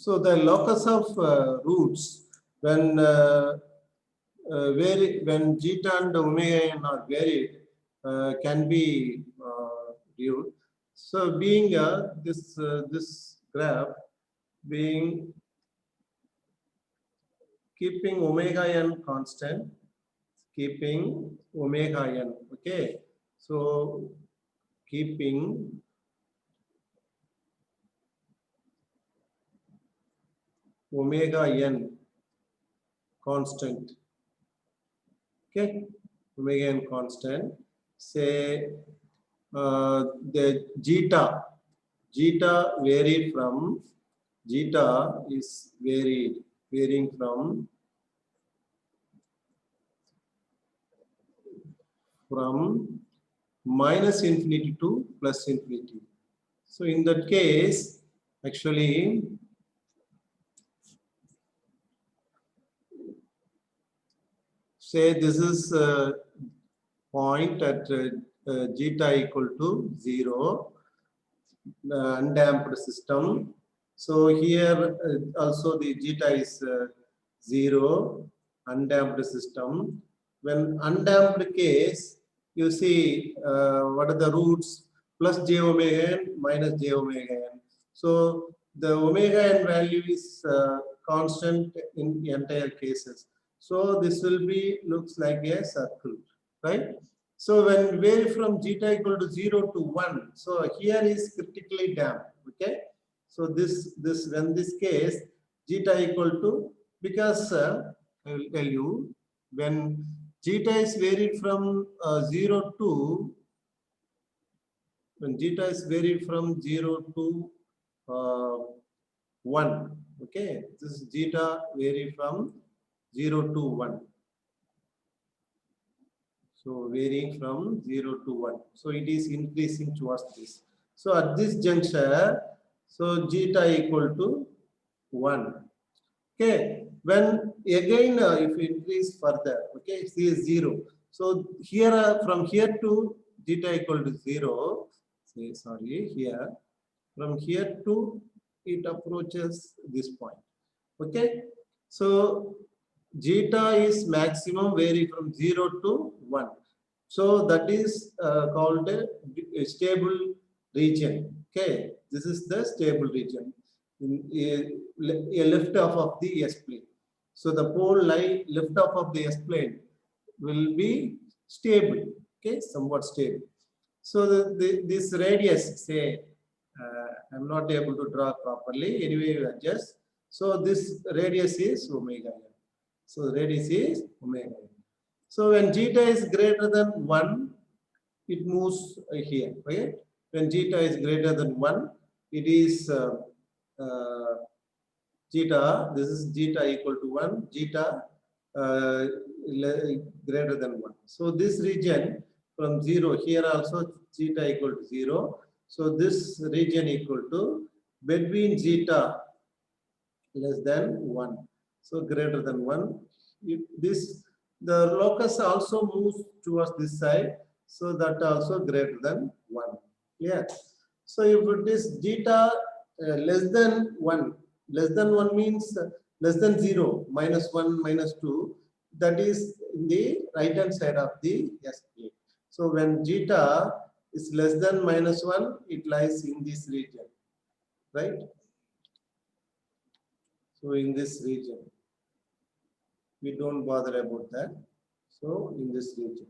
So the locus of roots when when zeta and omega n are varied can be viewed. So being this graph being keeping omega n constant, keeping omega n, okay. So keeping omega n constant, okay, omega n constant. Say the zeta varied from, zeta is varying from minus infinity to plus infinity. So in that case, actually say this is point at zeta equal to 0, undamped system. So here also the zeta is 0, undamped system. When undamped case, you see what are the roots? Plus j omega n minus j omega n. So the omega n value is constant in the entire cases. So this will be looks like a circle, right? So when vary from zeta equal to 0 to 1, so here is critically damped, okay? So this when this case zeta equal to, because I will tell you, when zeta is varied from 0 to, when zeta is varied from 0 to 1, okay, this zeta vary from 0 to 1. So varying from 0 to 1. So it is increasing towards this. So at this juncture, so zeta equal to 1. Okay. When again if you increase further, okay, c is 0. So here from here to zeta equal to 0. Say sorry, here from here to it approaches this point. Okay. So zeta is maximum vary from 0 to 1. So that is called a stable region. Okay, this is the stable region. A lift off of the S plane. So the pole lie lift off of the S plane will be stable. Okay, somewhat stable. So this radius, say, I'm not able to draw properly. Anyway, adjust. So this radius is omega n. So radius is omega n. So when zeta is greater than 1, it moves here. Okay? When zeta is greater than 1, it is zeta. This is zeta equal to 1. Zeta greater than 1. So this region from 0, here also zeta equal to 0. So this region equal to between zeta less than 1. So greater than 1. If this, the locus also moves towards this side. So that also greater than 1. Yeah. So if it is zeta less than 1, less than 1 means less than 0, minus 1, minus 2, that is in the right hand side of the S plane. So when zeta is less than minus 1, it lies in this region, right? So in this region, we don't bother about that. So in this region.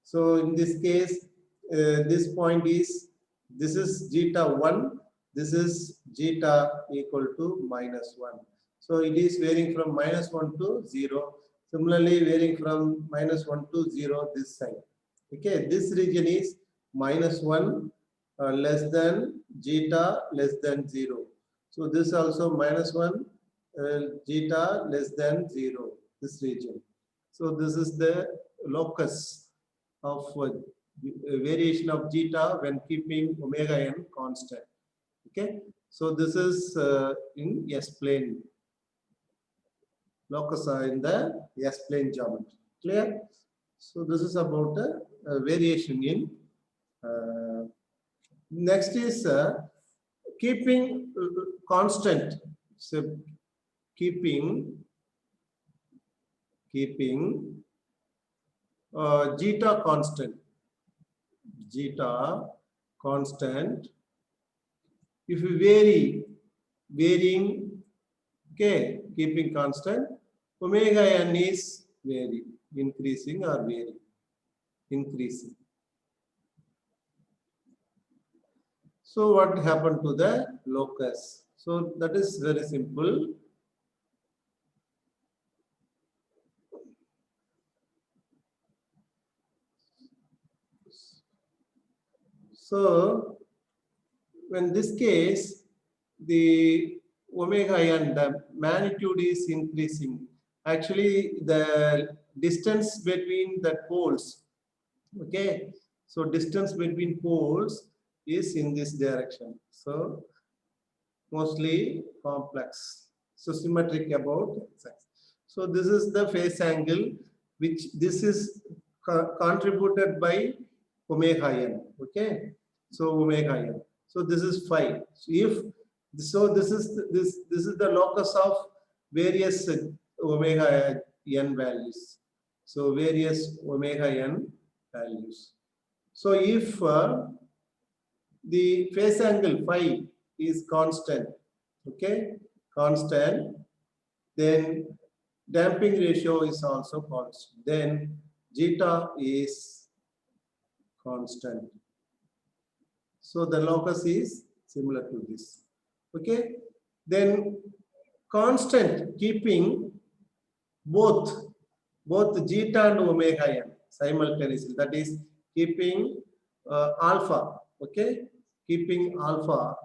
So in this case, this point is, this is zeta 1, this is zeta equal to minus 1. So it is varying from minus 1 to 0. Similarly, varying from minus 1 to 0 this side. Okay, this region is minus 1 less than zeta less than 0. So this also minus 1 zeta less than 0, this region. So this is the locus of variation of zeta when keeping omega n constant. Okay, so this is in S plane. Locus are in the S plane geometry. Clear? So this is about the variation in. Next is keeping constant. So keeping zeta constant. Zeta constant. If you varying, okay, keeping constant, omega n is varying, increasing or varying, increasing. So what happened to the locus? So that is very simple. So when this case, the omega n, the magnitude is increasing. Actually, the distance between the poles, okay, so distance between poles is in this direction. So mostly complex. So symmetric about x. So this is the phase angle, which this is contributed by omega n. Okay, so omega n. So this is phi. So if so, this is the locus of various omega n values. So various omega n values. So if the phase angle phi is constant, okay, constant, then damping ratio is also constant, then zeta is constant. So the locus is similar to this, okay. Then constant, keeping both zeta and omega n simultaneously, that is keeping alpha, okay, keeping alpha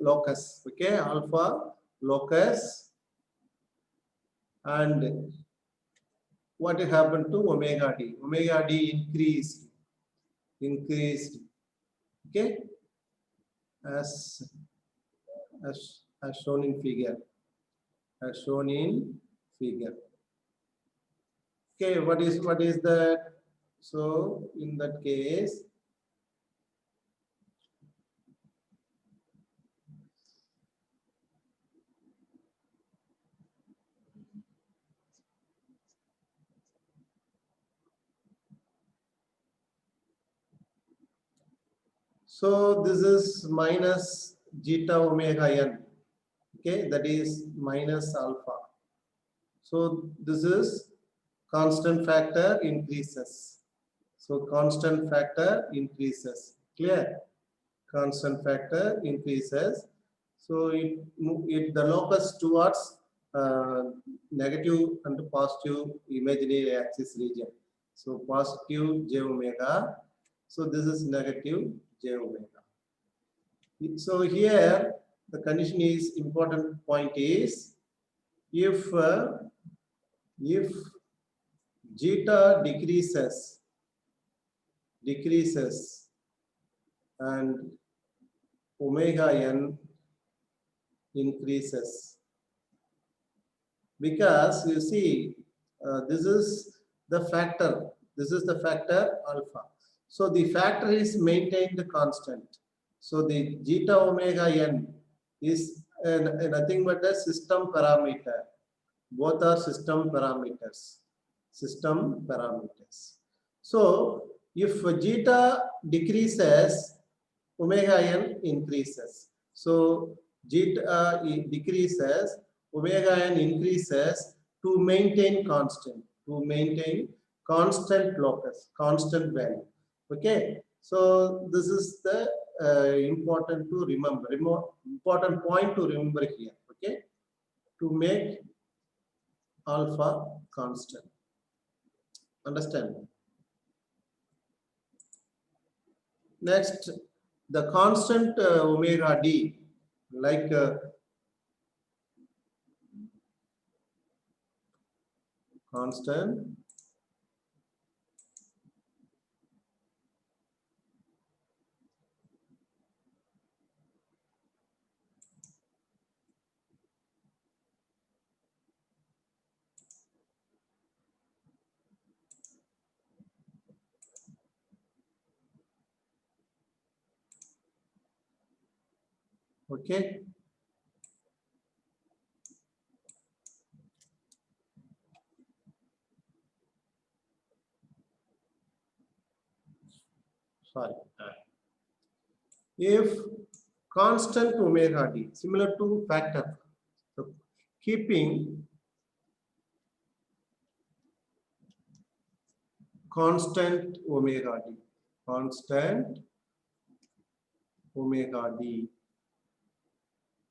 locus, okay, alpha locus, and what happened to omega d? Omega d increased, okay, as shown in figure, as shown in figure. Okay, what is that? So in that case, so this is minus zeta omega n, okay, that is minus alpha. So this is constant factor increases. So constant factor increases. Clear? Constant factor increases. So it the locus towards negative and positive imaginary axis region. So positive j omega. So this is negative j omega. So here the condition is important point is if zeta decreases and omega n increases, because you see this is the factor alpha, so the factor is maintained constant, so the zeta omega n is nothing but a system parameter. Both are system parameters. So if zeta decreases, omega n increases. So zeta decreases, omega n increases to maintain constant locus, constant value. Okay. So this is the important to remember, important point to remember here. Okay. To make alpha constant. Understand? Next, the constant omega d, like constant okay. if constant omega d, similar to factor. So keeping constant omega d, constant omega d.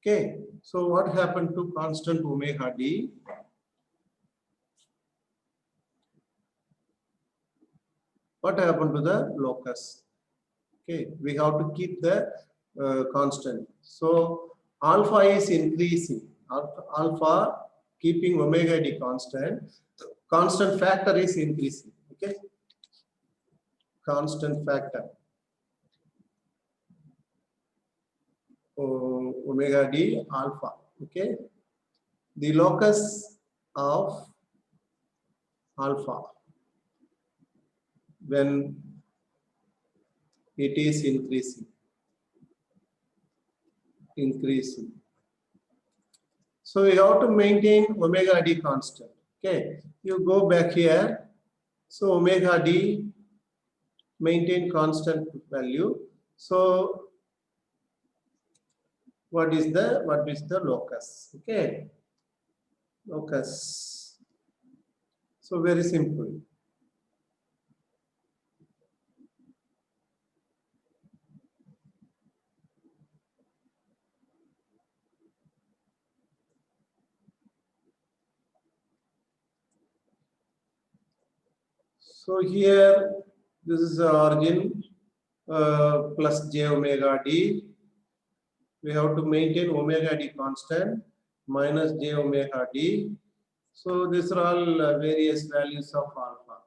Okay, so what happened to constant omega d? What happened to the locus? Okay, we have to keep the constant. So alpha is increasing. Alpha keeping omega d constant. Constant factor is increasing. Okay, constant factor. Omega d alpha. Okay, the locus of alpha when it is increasing. So we have to maintain omega d constant. Okay, you go back here. So omega d maintain constant value. So what is the locus? Okay, locus. So very simple. So here this is the origin plus j omega d. We have to maintain omega d constant minus j omega d. So these are all various values of alpha.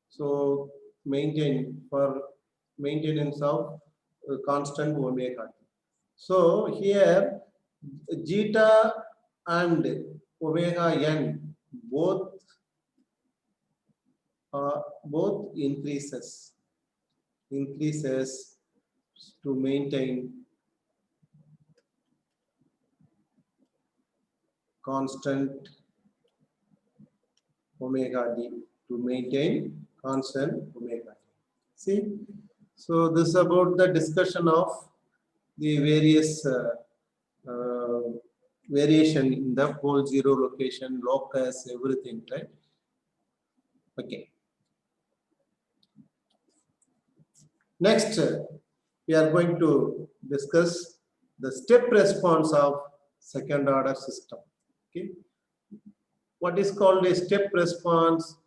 So maintain for maintenance of constant omega d. So here zeta and omega n both increases to maintain constant omega d, to maintain constant omega d. See, so this is about the discussion of the various variation in the pole zero location, locus, everything, right? Okay. Next, we are going to discuss the step response of second order system. Okay. What is called a step response?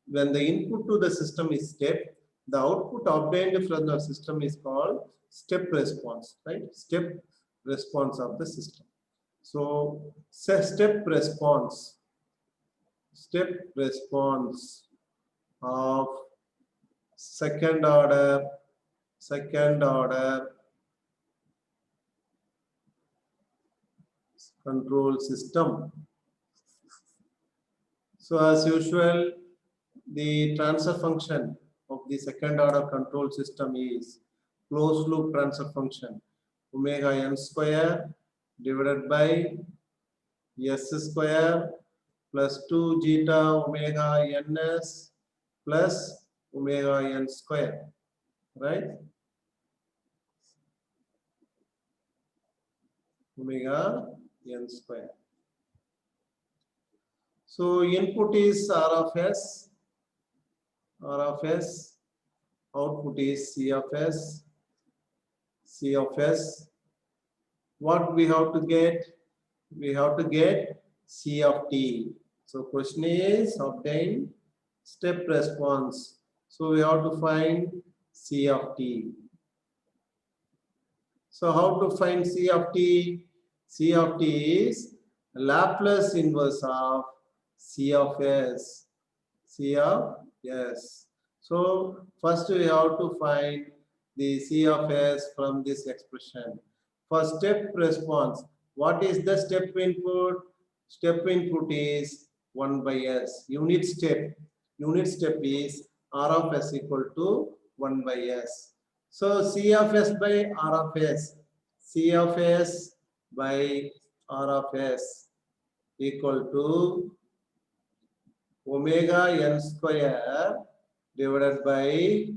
When the input to the system is step, the output obtained from the system is called step response, right? Step response of the system. So, step response of second order control system. So as usual, the transfer function of the second order control system is closed loop transfer function omega n square divided by s square plus 2 zeta omega ns plus omega n square, right? Omega n square. So input is R of S, output is C of S. What we have to get? We have to get C of T. So question is obtain step response. So we have to find C of T. So how to find C of T? C of T is Laplace inverse of C of S. C of S. So first we have to find the C of S from this expression. For step response, what is the step input? Step input is 1 by S. Unit step is R of S equal to 1 by S. So C of S by R of S. C of S by R of S equal to omega n square divided by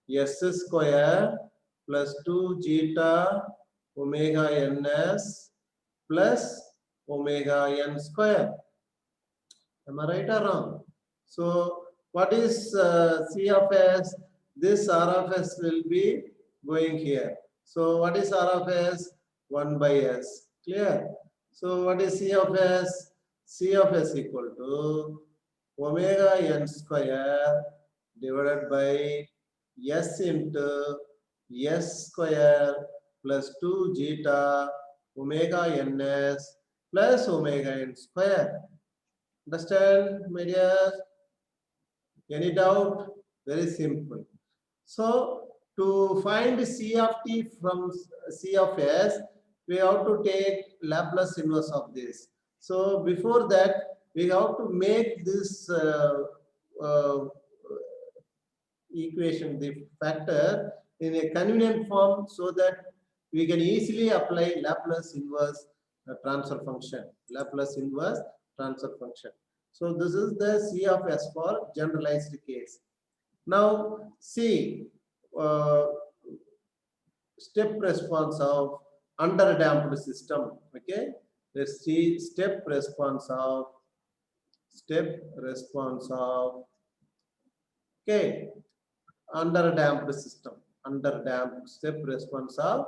s square plus 2 zeta omega ns plus omega n square. Am I right or wrong? So what is C of S? This R of S will be going here. So what is R of S? 1 by S. Clear? So what is C of S? C of S equal to omega n square divided by S into S square plus 2 zeta omega ns plus omega n square. Understand, my dear? Any doubt? Very simple. So to find C of t from C of S, we have to take Laplace inverse of this. So before that, we have to make this uh, equation, the factor, in a convenient form so that we can easily apply Laplace inverse transfer function. Laplace inverse transfer function. So this is the C of S for generalized case. Now see step response of underdamped system. Okay, let's see step response of okay, underdamped system. Underdamped step response of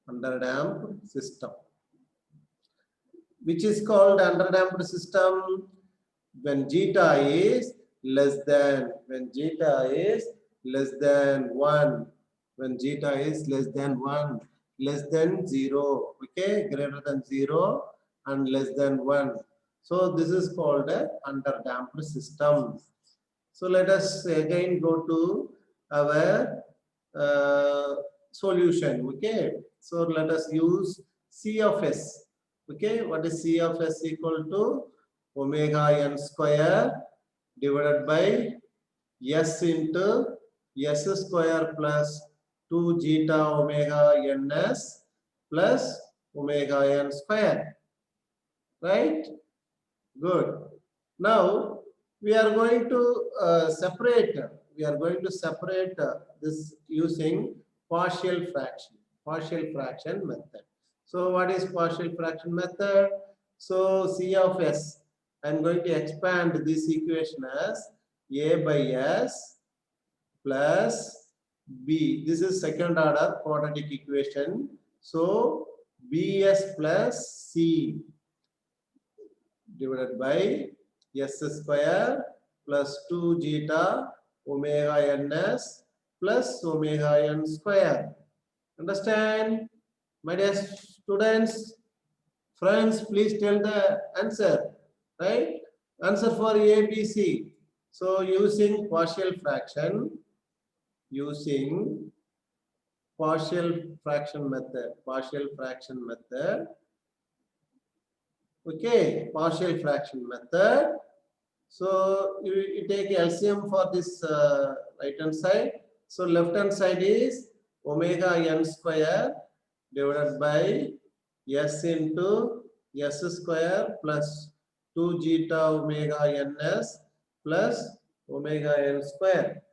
underdamped system, which is called underdamped system when zeta is less than 1, when zeta is less than 1, less than 0, okay, greater than 0 and less than 1. So this is called a underdamped system. So let us again go to our solution. Okay, so let us use C of S. Okay, what is C of S equal to? Omega n square divided by S into S square plus 2 zeta omega ns plus omega n square. Right? Good. Now we are going to separate. This using partial fraction method. So what is partial fraction method? So C of S, I am going to expand this equation as A by S plus B. This is second order quadratic equation. So BS plus C divided by S square plus 2 zeta omega ns plus omega n square. Understand? My dear students, friends, please tell the answer. Right? Answer for A, B, C. So using partial fraction method. Okay, partial fraction method. So you take LCM for this right hand side. So left hand side is omega n square divided by S into S square plus 2 zeta omega ns plus omega n square.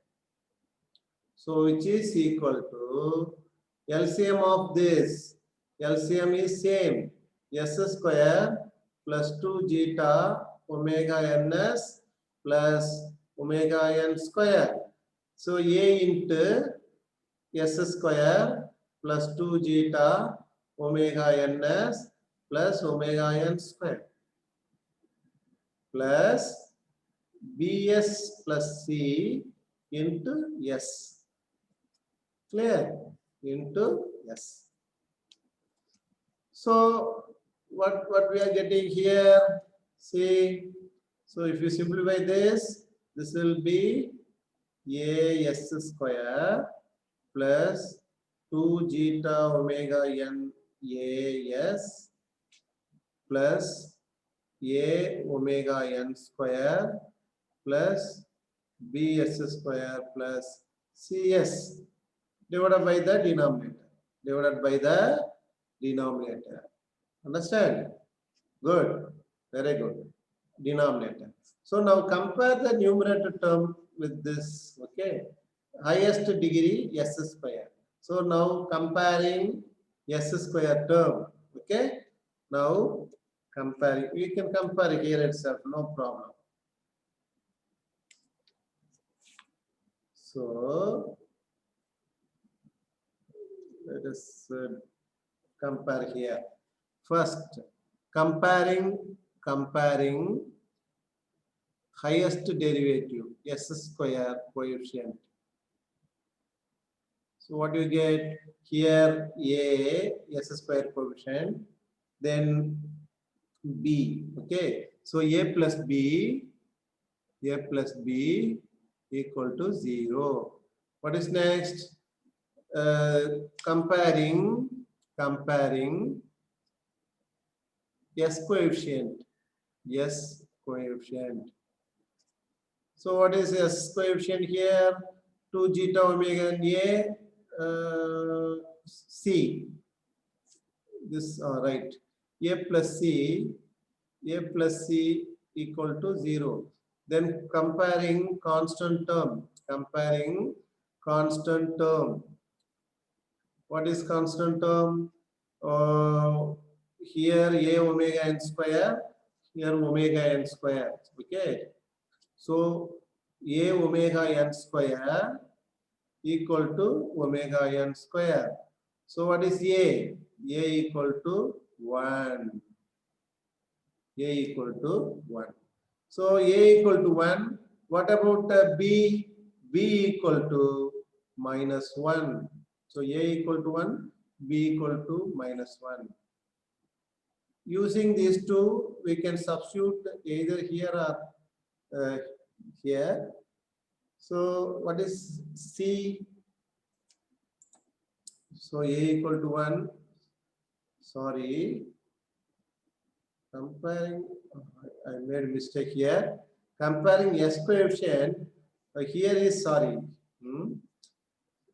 So which is equal to LCM of this. LCM is same. S square plus 2 zeta omega ns plus omega n square. So A into S square plus 2 zeta omega ns plus omega n square plus BS plus C into S. Clear? Into S. So what we are getting here, see, so if you simplify this will be AS square plus 2 zeta omega n AS plus A omega n square plus BS square plus CS divided by the denominator. Understand? Good. Very good. denominator. So now compare the numerator term with this, okay? Highest degree s square. So now comparing s square term, okay? Now comparing, we can compare here itself, no problem. So let us compare here. First, comparing highest derivative s square coefficient. So what you get here? A s square coefficient, then b. Okay. So a plus b equal to 0. What is next? Comparing s coefficient. So what is s coefficient here? 2 zeta omega and a c. This right. A plus c equal to 0. Then comparing constant term. What is constant term? Here a omega n square, here omega n square. Okay. So a omega n square equal to omega n square. So what is a? A equal to 1. A equal to 1. So a equal to 1. What about b? B equal to minus 1. So a equal to 1, b equal to minus 1. Using these two, we can substitute either here or here. So what is c? So a equal to 1. Sorry. Comparing, I made a mistake here. Comparing s coefficient, here is, sorry.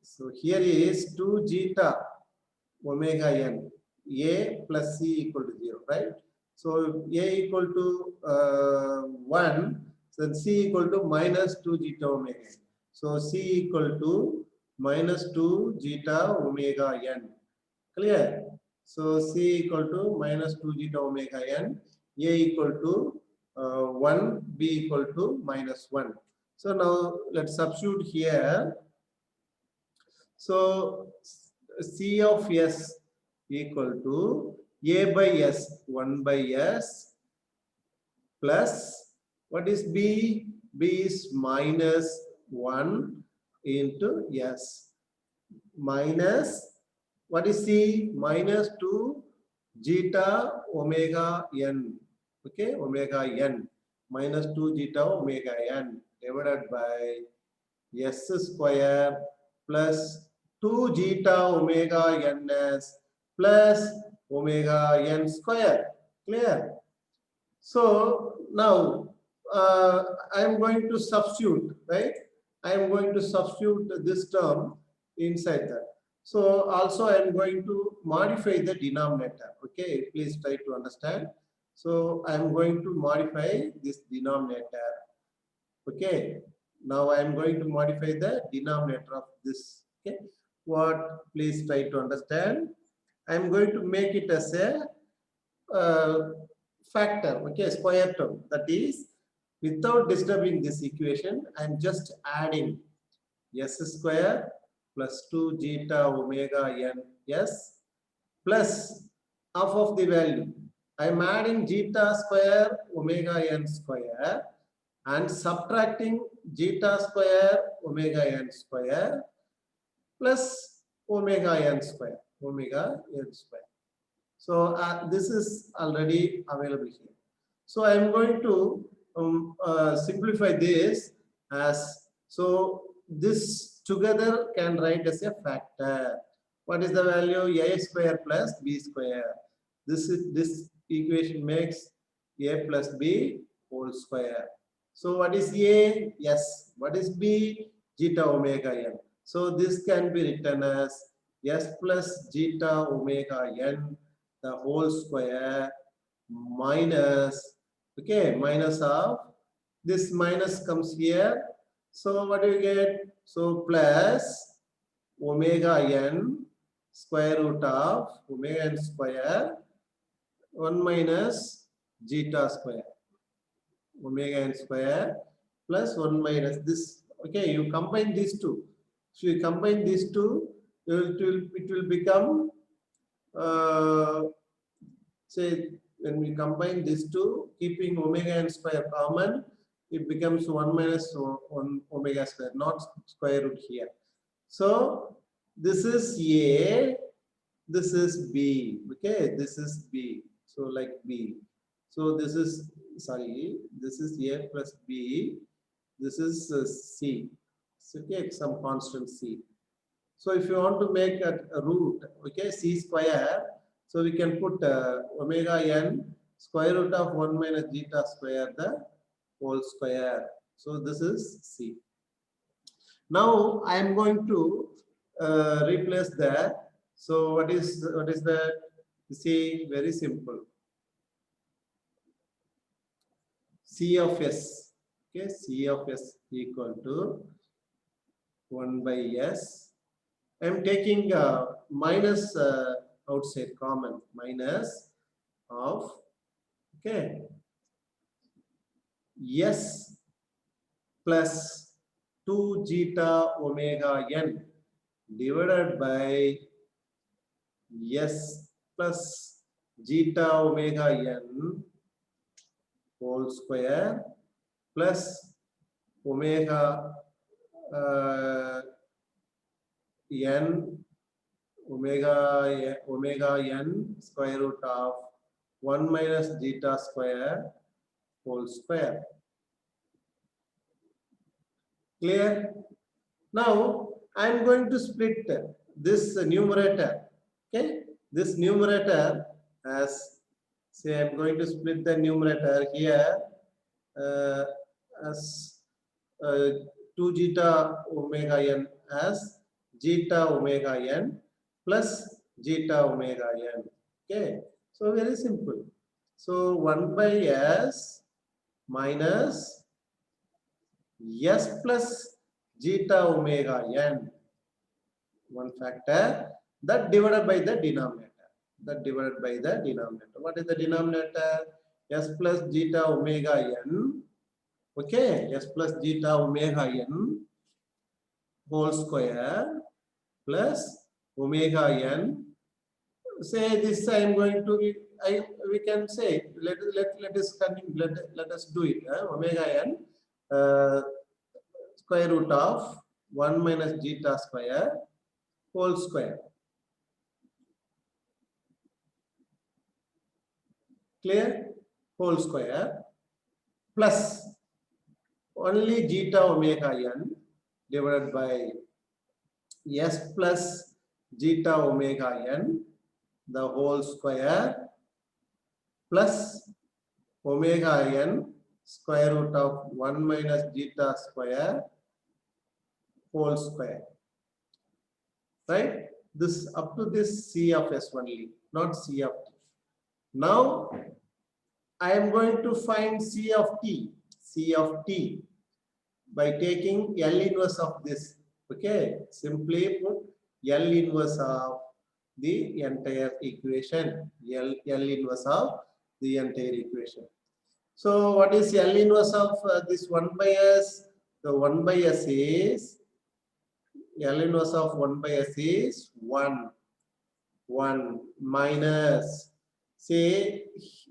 So here is 2 zeta omega n, a plus c equal to 0, right? So a equal to 1, so c equal to minus 2 zeta omega n. So c equal to minus 2 zeta omega n. Clear? So c equal to minus 2 zeta omega n, a equal to 1, b equal to minus 1. So now let's substitute here. So c of s equal to a by s, 1 by s, plus what is b? B is minus 1 into s, minus what is c? Minus 2 zeta omega n. Okay, omega n, minus 2 zeta omega n divided by s square plus 2 zeta omega ns plus omega n square. Clear? So now I am going to substitute, right? I am going to substitute this term inside that. So also I am going to modify the denominator. Okay, please try to understand. So I am going to modify this denominator. Okay, now I am going to modify the denominator of this. Okay, what? Please try to understand. I am going to make it as a factor. Okay, square term. That is, without disturbing this equation, I am just adding s square plus 2 zeta omega n s plus half of the value. I am adding zeta square omega n square and subtracting zeta square omega n square plus omega n square. So this is already available here. So I am going to simplify this as, so this together can write as a factor. What is the value? A square plus b square. This equation makes a plus b whole square. So what is a? Yes. What is b? Zeta omega n. So this can be written as s plus zeta omega n the whole square minus, Okay, minus of this minus comes here. So what do you get? So plus omega n square root of omega n square 1 minus zeta square. Omega n square plus 1 minus this. Okay, you combine these two. So you combine these two, it will become say when we combine these two, keeping omega n square common, it becomes 1 minus 1 omega square, not square root here. So this is A, this is B. Okay, this is B. So like B. So this is, sorry, this is A plus B. This is C. So okay, some constant C. So if you want to make a root, okay, C square, so we can put omega n square root of 1 minus zeta square the whole square. So this is C. Now I am going to replace that. So what is that? See, very simple. C of S. Okay, C of S equal to 1 by S. I am taking minus outside common, minus of, okay, S plus 2 zeta omega n divided by S plus zeta omega n whole square plus omega n omega n square root of 1 minus zeta square whole square. Clear? Now I am going to split this numerator. Okay, this numerator as, say I am going to split the numerator here as 2 zeta omega n as zeta omega n plus zeta omega n. Okay, so very simple. So 1 by S minus S plus zeta omega n, one factor, that divided by the denominator. That divided by the denominator. What is the denominator? S plus zeta omega n. Okay, S plus zeta omega n whole square plus omega n. Say this I am going to, we can say, let us continue, let us do it. Omega n square root of 1 minus zeta square whole square. Clear? Whole square plus only zeta omega n divided by S plus zeta omega n the whole square plus omega n square root of 1 minus zeta square whole square. Right? This up to this C of S only, not C of T. Now I am going to find C of T. C of T by taking L inverse of this. Okay, simply put L inverse of the entire equation. L inverse of the entire equation. So what is L inverse of this 1 by S? The 1 by S is, L inverse of 1 by S is 1. 1 minus, say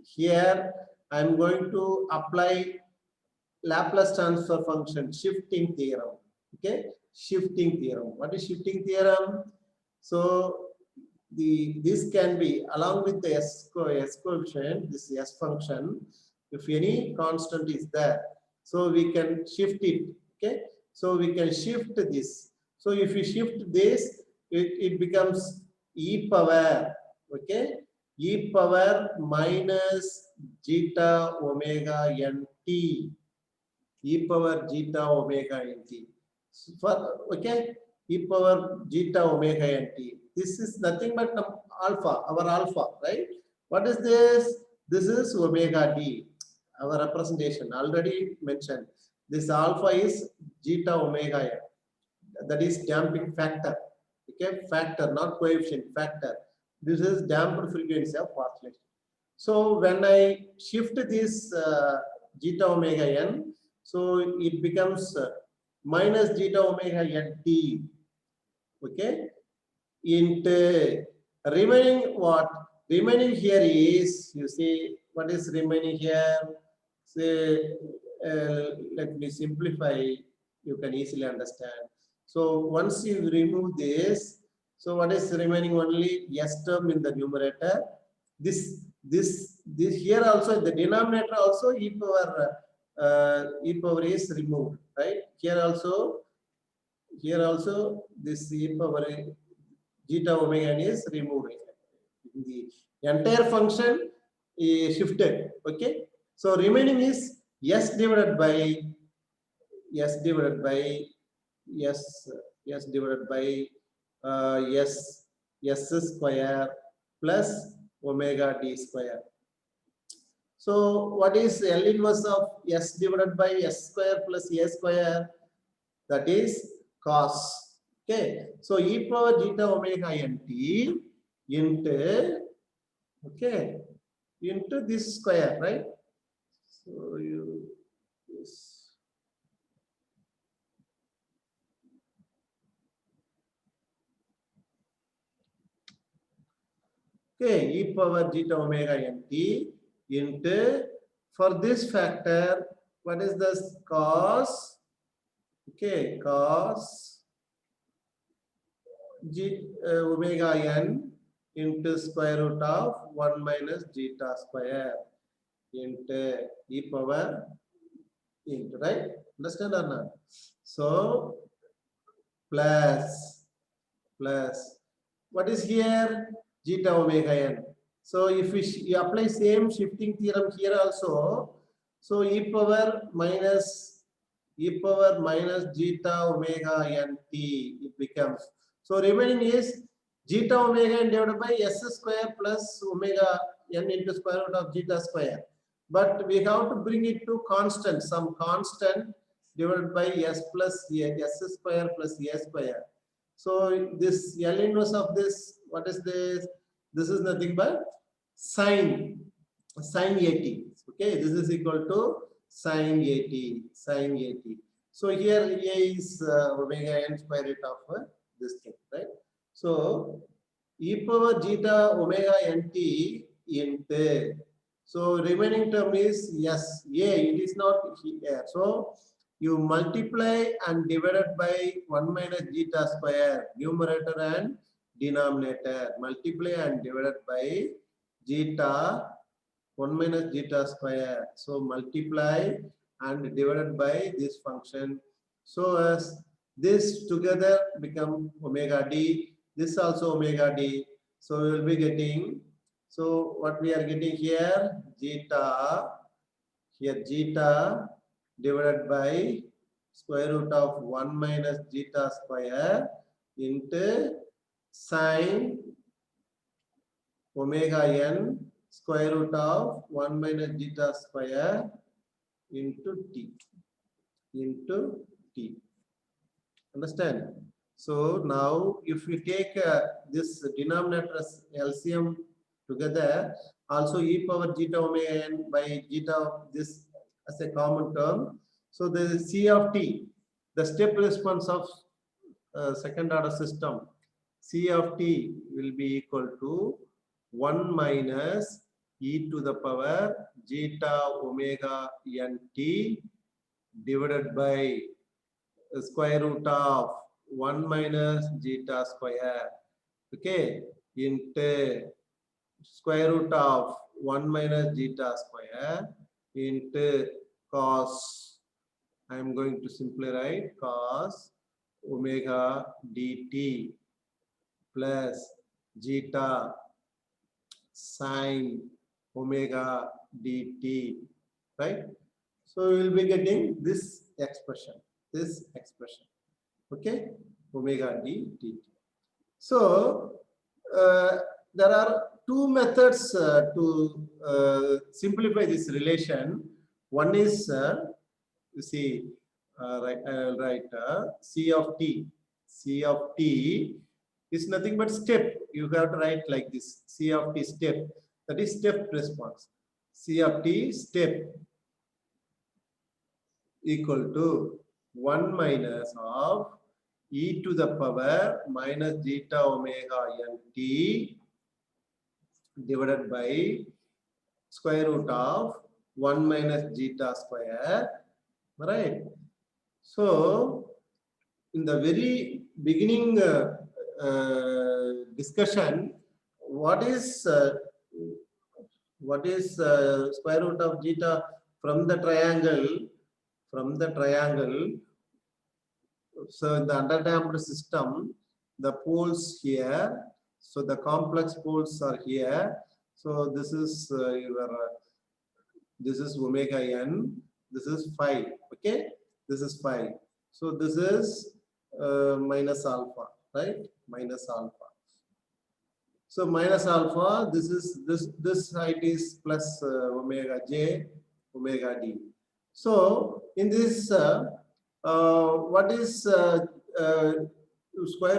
here I am going to apply Laplace transfer function shifting theorem. Okay, shifting theorem. What is shifting theorem? So this can be along with the S coefficient, this S function, if any constant is there, so we can shift it. Okay, so we can shift this. So if you shift this, it becomes e power, okay, e power minus zeta omega n t, e power zeta omega n t. For, okay, e power zeta omega n t. This is nothing but alpha, our alpha, right? What is this? This is omega d. our representation already mentioned. This alpha is zeta omega n. That is damping factor. Okay, factor, not coefficient, factor. This is damped frequency of oscillation. So when I shift this zeta omega n, so it becomes minus zeta omega n t. Okay, into remaining what? Remaining here is, you see, what is remaining here? Say, let me simplify, you can easily understand. So once you remove this, so what is remaining? Only S term in the numerator. This here also, the denominator also e power is removed, right? Here also this e power zeta omega n is removed. The entire function is shifted. Okay, so remaining is s divided by s divided by s square plus omega d square. So what is L inverse of s divided by s square plus a square? That is cos. Okay, so e power zeta omega n t into, okay, into this square, right? So you this. Okay, e power zeta omega n t into, for this factor, what is this? Cos, okay, cos omega n into square root of 1 minus zeta square into e power into, right? Understand or not? So plus what is here? Zeta omega n. So if we apply same shifting theorem here also, so e power minus zeta omega n t, it becomes. So remaining is zeta omega n divided by s square plus omega n into square root of zeta square. But we have to bring it to constant, some constant divided by s plus s square plus a square. So this L inverse of this, what is this? This is nothing but sine at. Okay, this is equal to sine at. So here a is omega n square root of this thing, right? So e power zeta omega n t into, so remaining term is yes, a, it is not here. So you multiply and divided by 1 minus zeta square, numerator and denominator. Multiply and divided by zeta 1 minus zeta square. So multiply and divided by this function. So as this together become omega d, this also omega d. So we will be getting, so what we are getting here, zeta divided by square root of 1 minus zeta square into sine omega n square root of 1 minus zeta square into t. Understand? So now if we take this denominator as LCM together, also e power zeta omega n by zeta, this as a common term. So the C of t, the step response of second order system, C of t will be equal to 1 minus e to the power zeta omega n t divided by square root of 1 minus zeta square, okay, into square root of 1 minus zeta square into cos, I am going to simply write cos omega dt plus zeta sine omega dt, right? So we will be getting this expression, okay, omega d dt. So there are two methods to simplify this relation. One is, you see, right, I'll write C of t. C of t is nothing but step. You have to write like this. C of t step. That is step response. C of t step equal to 1 minus of e to the power minus zeta omega n t divided by square root of 1 minus zeta square, right? So in the very beginning discussion, what is square root of zeta from the triangle? From the triangle, so in the underdamped system, the poles here, so the complex poles are here. So this is this is omega n, this is phi, okay? This is phi. So this is minus alpha, right? Minus alpha. So minus alpha, this height is plus omega j, omega d. So in this, what is square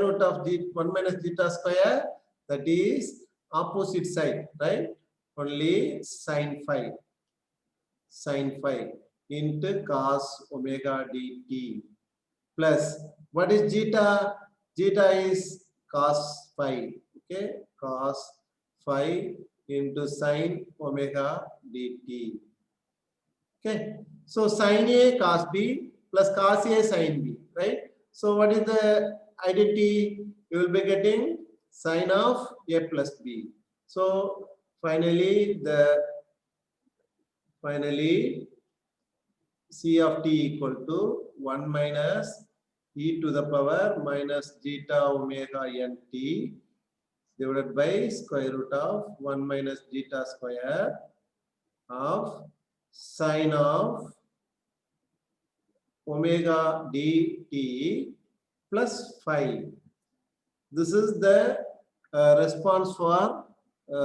root of 1 minus zeta square? That is opposite side, right? Only sine phi. Sine phi into cos omega dt plus what is zeta? Zeta is cos phi. Okay, cos phi into sine omega dt. Okay, so sine A cos B plus cos A sine B, right? So what is the identity? You will be getting sine of A plus B. So finally C of t equal to 1 minus e to the power minus zeta omega n t divided by square root of 1 minus zeta square of sine of omega dt plus phi. This is the response for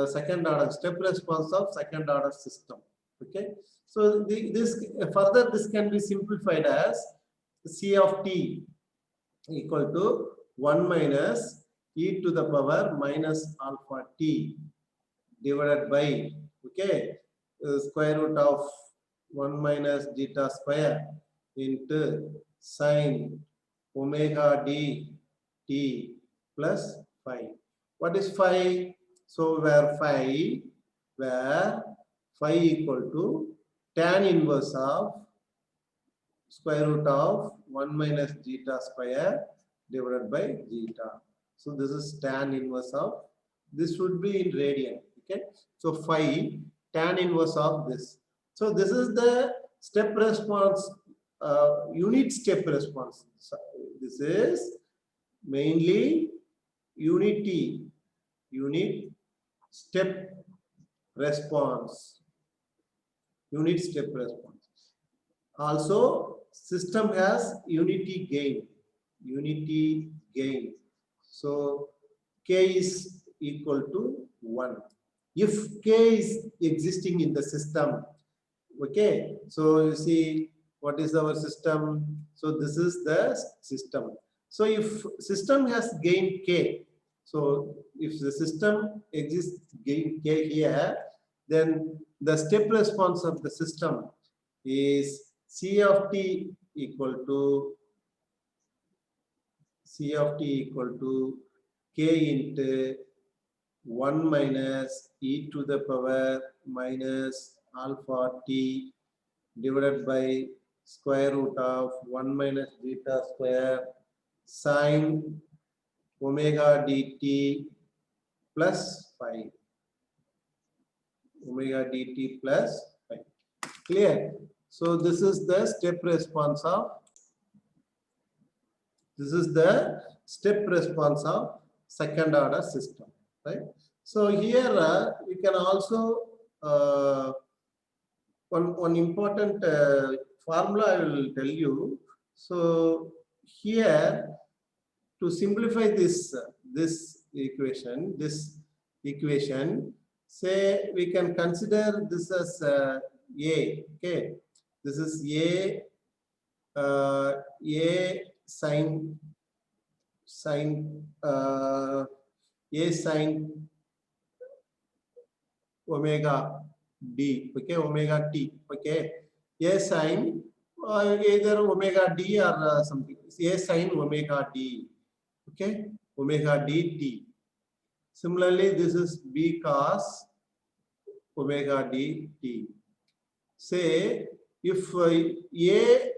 second order, step response of second order system. Okay, so this can be simplified as C of t equal to 1 minus e to the power minus alpha t divided by, okay, square root of 1 minus zeta square into sine omega d t plus phi. What is phi? So where phi equal to tan inverse of square root of 1 minus zeta square divided by zeta. So this is tan inverse of, this would be in radian. Okay, so phi tan inverse of this. So this is the step response, unit step response. So this is mainly unit step response. Unit step response. Also, system has unity gain. Unity gain. So k is equal to 1. If k is existing in the system, okay, so you see what is our system? So this is the system. So if system has gain k, so if the system exists gain k here, then the step response of the system is C of t equal to k into 1 minus e to the power minus alpha t divided by square root of 1 minus zeta square sine omega dt plus phi. Omega dt plus phi. Clear? So this is the step response of second order system, right? So here you can also one important formula I will tell you. So here, to simplify this equation, say we can consider this as A. Okay, This is A sine A sine omega d, okay, omega t, okay, A sine either omega d or something, A sine omega d, okay, omega d t. Similarly, this is B cos omega d t. Say if A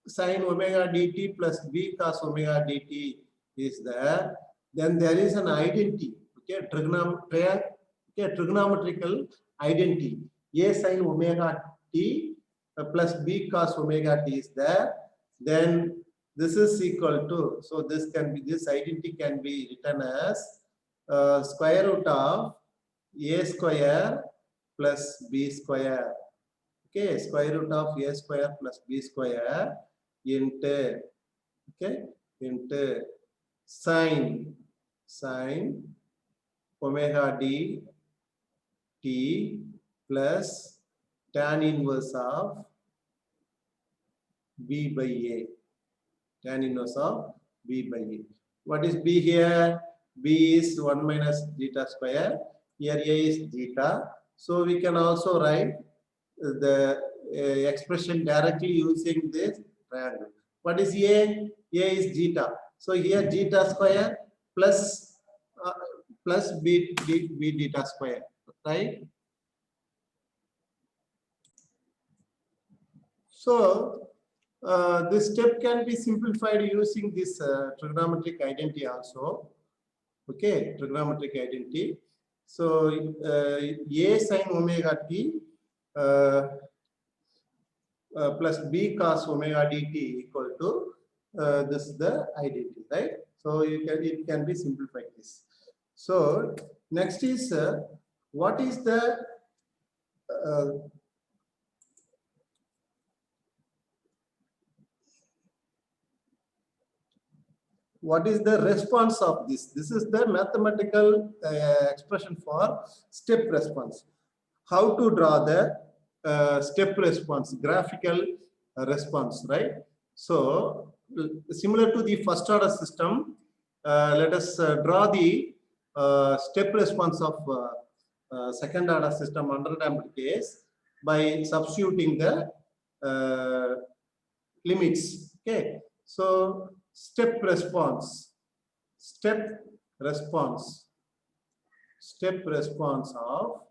sine omega dt plus B cos omega dt is there, then there is an identity, okay, trigonometrical identity. A sine omega t plus B cos omega t is there, then this is equal to, so this identity can be written as square root of A square plus B square. Okay, square root of A square plus B square into, okay, into sine omega d t plus tan inverse of B by A. Tan inverse of B by A. What is B here? B is 1 minus zeta square. Here A is zeta. So we can also write the expression directly using this triangle. What is A? A is zeta. So here zeta square plus B zeta square, right? So this step can be simplified using this trigonometric identity also. Okay, trigonometric identity. So A sine omega t plus B cos omega dt equal to this is the identity, right? So it can be simplified this. So next is what is the response of this? This is the mathematical expression for step response. How to draw the step response, graphical response, right? So similar to the first order system, let us draw the step response of second order system under damped case by substituting the limits. Okay, so step response of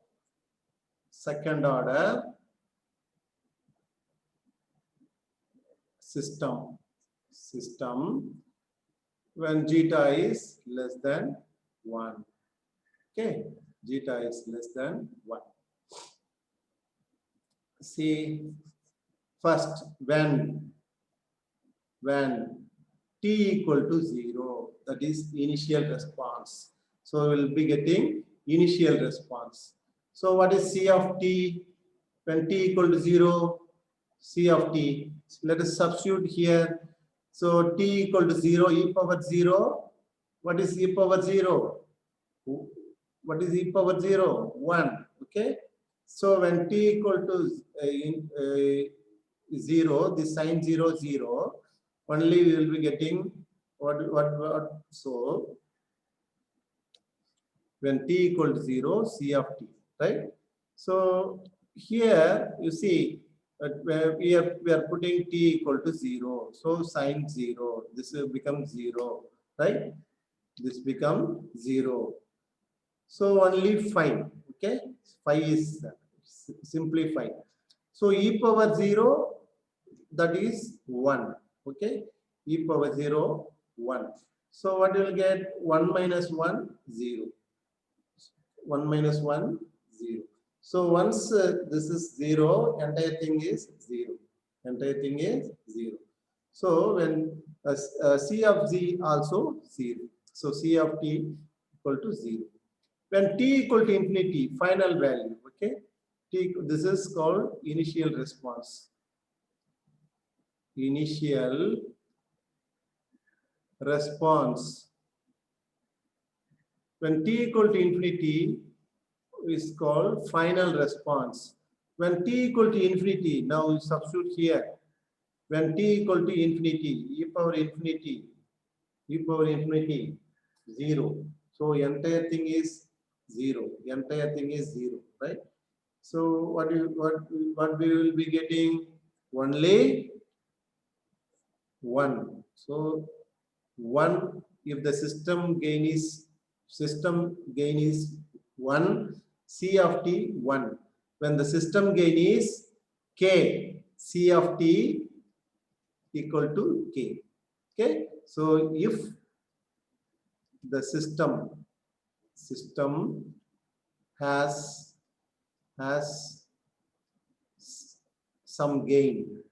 second order system when zeta is less than 1. Okay, zeta is less than 1. See, first when t equal to 0, that is initial response. So we will be getting initial response. So what is C of t when t equal to 0? C of t. Let us substitute here. So t equal to 0, e power 0. What is e power 0? What is e power 0? 1. Okay. So when t equal to 0, the sign 0, 0, only we will be getting what? So when t equal to 0, C of t, right? So here you see we are putting t equal to 0. So sine 0, this will become 0, right? This become 0. So only 5, okay? 5 is simplified. So e power 0, that is 1, okay? E power 0, 1. So what you will get? 1 minus 1, 0. 1 minus 1, 0. So once this is 0, entire thing is 0. Entire thing is 0. So when C of z also 0. So C of t equal to 0. When t equal to infinity, final value, okay? This is called initial response. Initial response. When t equal to infinity is called final response. when t equal to infinity, now you substitute here. When t equal to infinity, e power infinity, 0. So entire thing is 0. Entire thing is 0, right? So what we will be getting? Only 1. So 1, if the system gain is 1, C of t 1. When the system gain is k, C of t equal to k. Okay, so if the system has some gain.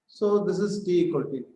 So this is t equal to infinity.